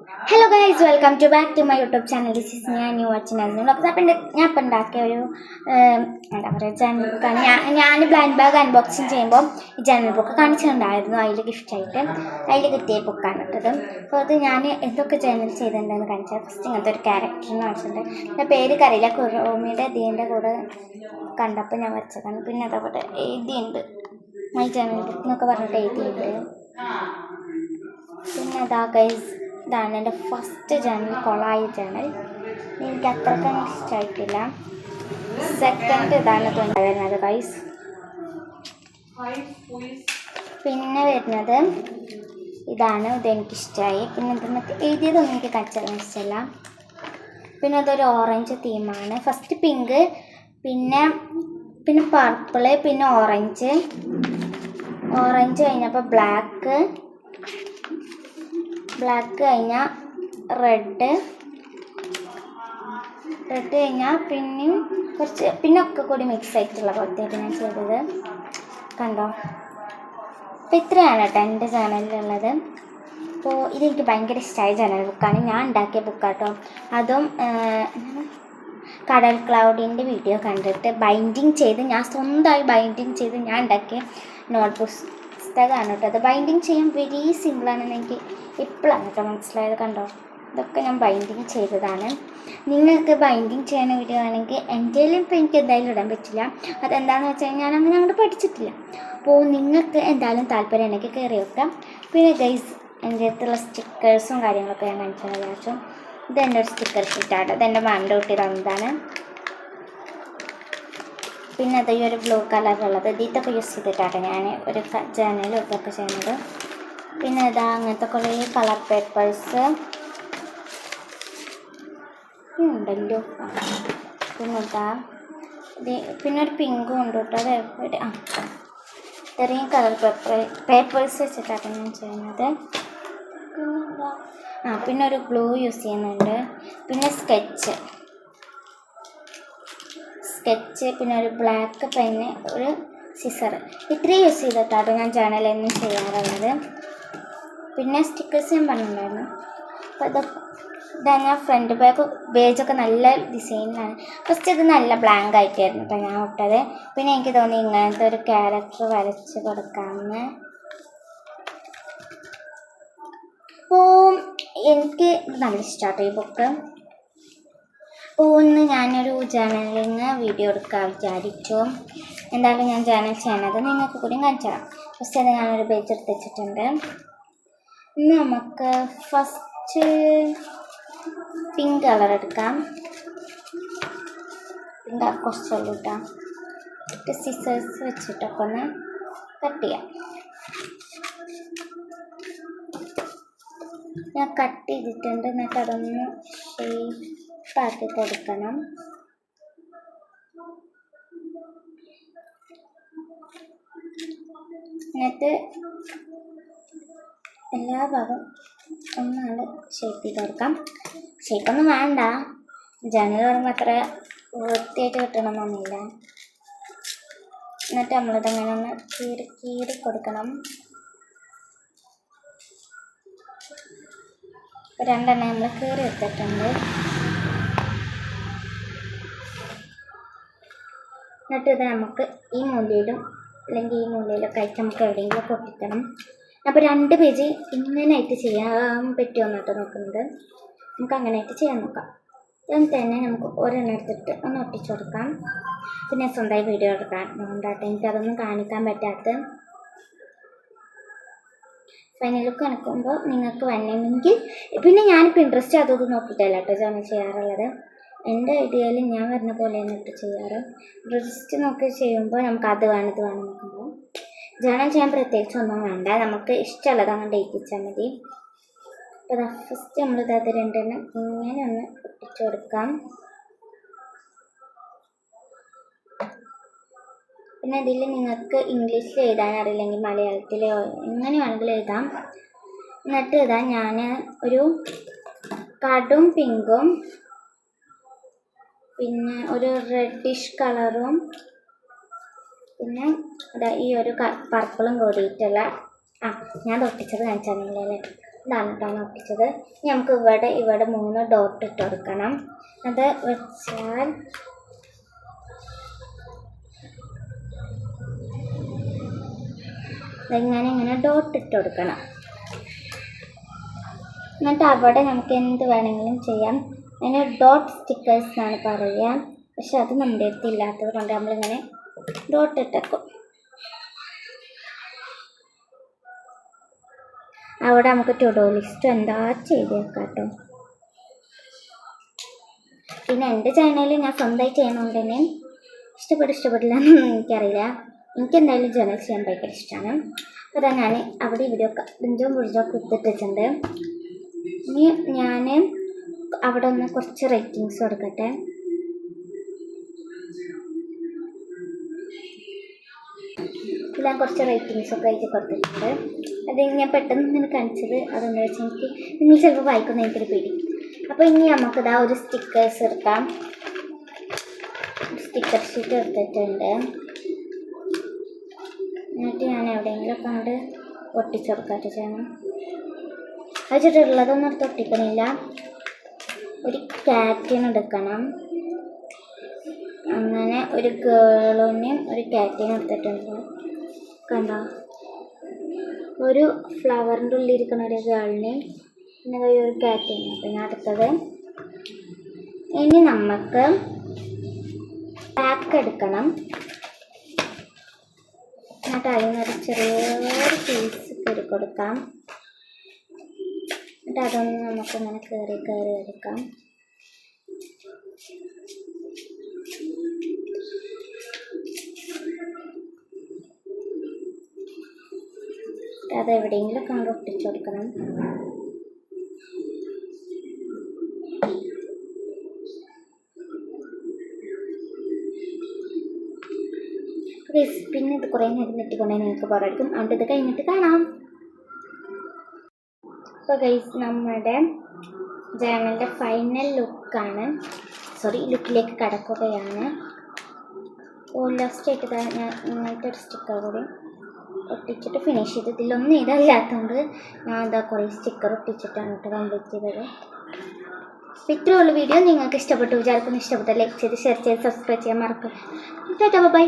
Hello guys, welcome to back to my YouTube channel. This is ഞാൻ ന്യൂ വാച്ചിനായിരുന്നു. അപ്പം ഞാൻ ഇപ്പം ഉണ്ടാക്കിയ ഒരു എന്താ പറയുക ജനറൽ ബുക്കാണ്. ഞാൻ ബ്ലൈൻഡ് ബാഗ് അൺബോക്സിങ് ചെയ്യുമ്പോൾ ഈ ജനറൽ ബുക്ക് കാണിച്ചിട്ടുണ്ടായിരുന്നു. അതിൽ ഗിഫ്റ്റായിട്ട് അതിൽ കിട്ടിയ ബുക്കാണ് ഇട്ടത്. അപ്പോൾ അത് ഞാൻ എന്തൊക്കെ ജനറൽ ചെയ്തിട്ടുണ്ടെന്ന് കാണിച്ചത്. ഫസ്റ്റ് ഇങ്ങനത്തെ ഒരു ക്യാരക്ടറിന് കാണിച്ചിട്ടുണ്ട്. എൻ്റെ പേര് കറിയില്ല, കുറുമിയുടെ ദീൻ്റെ കൂടെ കണ്ടപ്പോൾ ഞാൻ വരച്ചതാണ്. പിന്നെ അതവിടെ എഴുതിയുണ്ട്, മൈ ജനറൽ ബുക്ക് എന്നൊക്കെ പറഞ്ഞിട്ട് എഴുതിയുണ്ട്. പിന്നെ അതാ ഗൈസ്, ഇതാണ് എൻ്റെ ഫസ്റ്റ് ജേണൽ, കൊളായി ജേണൽ. എനിക്ക് അത്രയ്ക്കൊന്നും ഇഷ്ടമായിട്ടില്ല. സെക്കൻഡ് ഇതാണ് വരുന്നത് ഗൈസ്. പിന്നെ വരുന്നത് ഇതാണ്, ഇതെനിക്കിഷ്ടമായി. പിന്നെ ഇതിനകത്ത് എഴുതിയതൊന്നും എനിക്ക് കച്ചറ ഇഷ്ടമല്ല. പിന്നെ അതൊരു ഓറഞ്ച് തീമാണ്. ഫസ്റ്റ് പിങ്ക്, പിന്നെ പർപ്പിള്, പിന്നെ ഓറഞ്ച് കഴിഞ്ഞപ്പോൾ ബ്ലാക്ക് കഴിഞ്ഞാൽ റെഡ് കഴിഞ്ഞാൽ പിന്നെയും പിന്നെ ഒക്കെ കൂടി മിക്സ് ആയിട്ടുള്ള പോലത്തെയായിട്ട് ഞാൻ ചെയ്തത്. കണ്ടോ? അപ്പോൾ ഇത്രയാണ് കേട്ടോ എൻ്റെ ചാനലിലുള്ളത്. അപ്പോൾ ഇതെനിക്ക് ഭയങ്കര ഇഷ്ടമായ ജനറൽ ബുക്കാണ്. ഞാൻ ഉണ്ടാക്കിയ ബുക്കാട്ടോ. അതും കടൽ ക്ലൗഡിൻ്റെ വീഡിയോ കണ്ടിട്ട് ബൈൻഡിങ് ചെയ്ത്, ഞാൻ സ്വന്തമായി ബൈൻഡിങ് ചെയ്ത് ഞാൻ ഉണ്ടാക്കിയ നോട്ട് പുസ്തകമാണ് കേട്ടോ. അത് ബൈൻഡിങ് ചെയ്യാൻ വെരി സിമ്പിളാണെന്ന് എനിക്ക് ഇപ്പോഴാണ് കേട്ടോ മനസ്സിലായത്. കണ്ടോ? ഇതൊക്കെ ഞാൻ ബൈൻഡിങ് ചെയ്തതാണ്. നിങ്ങൾക്ക് ബൈൻഡിങ് ചെയ്യുന്ന വീഡിയോ ആണെങ്കിൽ എൻ്റെ ഇപ്പോൾ എനിക്ക് എന്തായാലും ഇടാൻ പറ്റില്ല. അതെന്താണെന്ന് വെച്ച് കഴിഞ്ഞാൽ ഞാൻ അങ്ങോട്ട് പഠിച്ചിട്ടില്ല. അപ്പോൾ നിങ്ങൾക്ക് എന്തായാലും താല്പര്യം ഉണ്ടെങ്കിൽ കയറി വെക്കാം. പിന്നെ ഗൈസ്, എൻ്റെ അടുത്തുള്ള സ്റ്റിക്കേഴ്സും കാര്യങ്ങളൊക്കെ ഞാൻ കാണിച്ചാൽ വിചാരിച്ചു. ഇതെൻ്റെ ഒരു സ്റ്റിക്കർ ഷീറ്റാണ്. ഇതെൻ്റെ മാമിൻ്റെ കുട്ടി തന്നതാണ്. പിന്നെ അത് ഈ ഒരു ബ്ലൂ കളറുള്ളത്, ഇതൊക്കെ യൂസ് ചെയ്തിട്ടാണ് ഞാൻ ഒരു ജേണലും ഇതൊക്കെ ചെയ്യുന്നത്. പിന്നെ ഇതാ അങ്ങനത്തെ കുറേ കളർ പേപ്പേഴ്സ് ഉണ്ടല്ലോ. പിന്നെ ഇതാ പിന്നെ ഒരു പിങ്കും ഉണ്ട് കേട്ടോ. അത് എവിടെ ഇത്രയും കളർ പേപ്പേഴ്സ് വെച്ചിട്ടാണ് ഞാൻ ചെയ്യുന്നത്. പിന്നെ ഒരു ഗ്ലൂ യൂസ് ചെയ്യുന്നുണ്ട്. പിന്നെ സ്കെച്ച്, പിന്നെ ഒരു ബ്ലാക്ക് പെന്ന്, ഒരു സിസർ, ഇത്രയും യൂസ് ചെയ്തിട്ടാണ് ഞാൻ ജേണലൊന്നും ചെയ്യാറുള്ളത്. പിന്നെ സ്റ്റിക്കേഴ്സ് ഞാൻ പറഞ്ഞിട്ടുണ്ടായിരുന്നു. അപ്പോൾ ഇതാ ഞാൻ ഫ്രണ്ട് പേജൊക്കെ നല്ല ഡിസൈനിലാണ്. ഫസ്റ്റ് ഇത് നല്ല ബ്ലാങ്ക് ആയിട്ടായിരുന്നു കേട്ടോ ഞാൻ ഇട്ടത്. പിന്നെ എനിക്ക് തോന്നി ഇങ്ങനത്തെ ഒരു ക്യാരക്ടർ വരച്ച് കൊടുക്കാമെന്ന്. അപ്പോൾ എനിക്ക് നല്ല ഇഷ്ടമാട്ടോ ഈ ബുക്ക്. അപ്പോൾ ഒന്ന് ഞാനൊരു ജേണലിങ് വീഡിയോ എടുക്കാൻ വിചാരിച്ചു. എന്തായാലും ഞാൻ ജേണൽ ചെയ്യണത് നിങ്ങൾക്ക് കൂടി കാണിച്ചു തരാം. ഫസ്റ്റ് അത് ഞാനൊരു പേജ് എടുത്ത് വെച്ചിട്ടുണ്ട്. ഇന്ന് നമുക്ക് ഫസ്റ്റ് പിങ്ക് കളർ എടുക്കാം. പിങ്ക് കുറച്ചുള്ളൂ കേട്ടോ. സിസേഴ്സ് വെച്ചിട്ടൊക്കെ ഒന്ന് കട്ട് ചെയ്യാം. ഞാൻ കട്ട് ചെയ്തിട്ടുണ്ട്. എന്നിട്ട് അതൊന്ന് ഷേപ്പാക്കി കൊടുക്കണം. എന്നിട്ട് എല്ലാ ഭാഗവും ഒന്നാണ് ഷേപ്പ് ചെയ്ത് കൊടുക്കാം. ഷേപ്പൊന്നും വേണ്ട, ജനൽ പറയുമ്പോൾ അത്ര വൃത്തിയായിട്ട് കിട്ടണമെന്നൊന്നുമില്ല. എന്നിട്ട് നമ്മളിതങ്ങനെ ഒന്ന് കീറി കൊടുക്കണം. രണ്ടെണ്ണം നമ്മൾ കീറി എടുത്തിട്ടുണ്ട്. എന്നിട്ട് ഇത് നമുക്ക് ഈ മൂലയിലും അല്ലെങ്കിൽ ഈ മൂലയിലൊക്കെ ആയിട്ട് നമുക്ക് എവിടെയെങ്കിലും പൊട്ടിക്കണം. അപ്പോൾ 2 പേജ് ഇങ്ങനെയായിട്ട് ചെയ്യാൻ പറ്റുമോ എന്നിട്ട് നോക്കുന്നത്. നമുക്ക് അങ്ങനെയായിട്ട് ചെയ്യാൻ നോക്കാം. എന്നിട്ട് തന്നെ നമുക്ക് ഒരെണ്ണം എടുത്തിട്ട് ഒന്ന് ഒട്ടിച്ചു കൊടുക്കാം. പിന്നെ സ്വന്തമായി വീഡിയോ എടുക്കാൻ ഉണ്ടാകട്ടെ, എനിക്കതൊന്നും കാണിക്കാൻ പറ്റാത്ത. ഫൈനൽ ലുക്ക് കണക്കുമ്പോൾ നിങ്ങൾക്ക് വേണമെങ്കിൽ പിന്നെ ഞാനിപ്പോൾ ഇൻട്രസ്റ്റ് അതൊക്കെ നോക്കിയിട്ടല്ല കേട്ടോ ജേണൽ ചെയ്യാറുള്ളത്. എൻ്റെ ഐഡിയയിൽ ഞാൻ വരുന്ന പോലെയാണ് ഇട്ട് ചെയ്യാറ്. ഇൻട്രസ്റ്റ് നോക്കി ചെയ്യുമ്പോൾ നമുക്ക് അത് വേണം ഇത് വേണം നോക്കുമ്പോൾ ജേണൽ ചെയ്യാൻ പ്രത്യേകിച്ച് ഒന്നും വേണ്ട, നമുക്ക് ഇഷ്ടമുള്ളത് അങ്ങനെ ഡേറ്റിച്ചാൽ മതി. അപ്പോൾ ഫസ്റ്റ് നമ്മളിത് അത് രണ്ടെണ്ണം ഇങ്ങനെ ഒന്ന് ഒട്ടിച്ചു കൊടുക്കാം. പിന്നെ ഇതിൽ നിങ്ങൾക്ക് ഇംഗ്ലീഷിൽ എഴുതാൻ അറിയില്ലെങ്കിൽ മലയാളത്തിലോ എങ്ങനെ വേണമെങ്കിലും എഴുതാം. എന്നിട്ട് ഇതാ ഞാൻ ഒരു കടും പിങ്കും പിന്നെ ഒരു റെഡിഷ് കളറും പിന്നെ ഈ ഒരു പർപ്പിളും കൂടിയിട്ടുള്ള ഞാൻ തൊട്ടിച്ചത് കാണിച്ചാൽ ഇതാണ് കേട്ടോ ഒട്ടിച്ചത്. ഇനി നമുക്ക് ഇവിടെ 3 ഡോട്ട് ഇട്ട് കൊടുക്കണം. അത് വെച്ചാൽ ഇങ്ങനെ ഡോട്ട് ഇട്ട് കൊടുക്കണം. എന്നിട്ട് അവിടെ നമുക്ക് എന്ത് വേണമെങ്കിലും ചെയ്യാം. അതിന് ഡോട്ട് സ്റ്റിക്കേഴ്സ് എന്നാണ് പറയുക. പക്ഷെ അത് നമ്മുടെ അടുത്ത് ഇല്ലാത്തത് കൊണ്ട് നമ്മളിങ്ങനെ ഡോട്ട് ഇട്ടേക്കും. അവിടെ നമുക്ക് ടു ഡു ലിസ്റ്റ് എന്താ ചെയ്തേക്കാം കേട്ടോ. പിന്നെ എൻ്റെ ചാനലിൽ ഞാൻ സ്വന്തമായി ചെയ്യുന്നതുകൊണ്ട് തന്നെ ഇഷ്ടപ്പെട്ടില്ല എന്നൊന്നും എനിക്കറിയില്ല. എനിക്കെന്തായാലും ജേർണൽ ചെയ്യാൻ ഭയങ്കര ഇഷ്ടമാണ്. അപ്പോൾ അതാ ഞാൻ അവിടെ ഇവിടെയൊക്കെ ബിഞ്ചും ബുളിഞ്ചൊക്കെ ഇട്ടിട്ടുണ്ട്. ഇനി ഞാൻ അവിടെ ഒന്ന് കുറച്ച് റേറ്റിങ്സ് കൊടുക്കട്ടെ. ഞാൻ കുറച്ച് റേറ്റിങ്സൊക്കെ ആയിട്ട് കൊടുത്തിട്ടുണ്ട്. അത് ഞാൻ പെട്ടെന്ന് ഇങ്ങനെ കാണിച്ചത് അതെന്ന് വെച്ചാൽ നിങ്ങൾ ചിലപ്പോൾ വായിക്കുന്ന എനിക്കൊരു പേടി. അപ്പോൾ ഇനി നമുക്കിതാ ഒരു സ്റ്റിക്കേഴ്സ് എടുക്കാം. സ്റ്റിക്കർ ഷീറ്റ് എടുത്തിട്ടുണ്ട്. എന്നിട്ട് ഞാൻ എവിടെയെങ്കിലുമൊക്കെ അങ്ങോട്ട് ഒട്ടിച്ചു കൊടുക്കാട്ട് ചെയ്യണം. അത് ചുറ്റുള്ളതൊന്നും എടുത്ത് ഒട്ടിക്കണില്ല. ഒരു ക്യാറ്റിന് എടുക്കണം. അങ്ങനെ ഒരു ഗേളിന് ഒരു ക്യാറ്റിന് എടുത്തിട്ടുണ്ട്. കണ്ടോ, ഒരു ഫ്ലവറിൻ്റെ ഉള്ളിലിരിക്കുന്ന ഒരു ഗേളിന് പിന്നെ ഒരു ക്യാറ്റിന്. പിന്നെ അടുത്തത് ഇനി നമുക്ക് പാക്ക് എടുക്കണം. എന്നിട്ട് അതിനൊരു ചെറിയൊരു പീസ് കയറി കൊടുക്കാം. എന്നിട്ട് അതൊന്ന് നമുക്കിങ്ങനെ കയറി എടുക്കാം. അത് എവിടെയെങ്കിലുമൊക്കെ അങ്ങോട്ട് ഒട്ടിച്ചു കൊടുക്കണം. പിന്നെ ഇത് കുറേ നേരം നെറ്റിക്കൊണ്ടേ നിങ്ങൾക്ക് പോരായിരിക്കും. അതുകൊണ്ട് ഇത് കഴിഞ്ഞിട്ട് കാണാം. അപ്പോൾ ഗൈസ്, നമ്മുടെ ജേർണലിൻ്റെ ഫൈനൽ ലുക്കിലേക്ക് കടക്കുകയാണ്. ലാസ്റ്റ് ആയിട്ട് ഞാൻ ഇങ്ങനത്തെ ഒരു സ്റ്റിക്കർ കൂടി ഒട്ടിച്ചിട്ട് ഫിനിഷ് ചെയ്ത്. ഇതിലൊന്നും ഇതല്ലാത്തതുകൊണ്ട് ഞാൻ എന്താ കുറേ സ്റ്റിക്കർ ഒട്ടിച്ചിട്ടാണ് കംപ്ലീറ്റ് ചെയ്തത്. അപ്പോൾ ഇത്രയുള്ള വീഡിയോ നിങ്ങൾക്ക് ഇഷ്ടപ്പെട്ടു വിചാരിക്കുന്നു. ഇഷ്ടപ്പെട്ട ലൈക്ക് ചെയ്ത് ഷെയർ ചെയ്ത് സബ്സ്ക്രൈബ് ചെയ്യാൻ മറക്കും. ബൈ.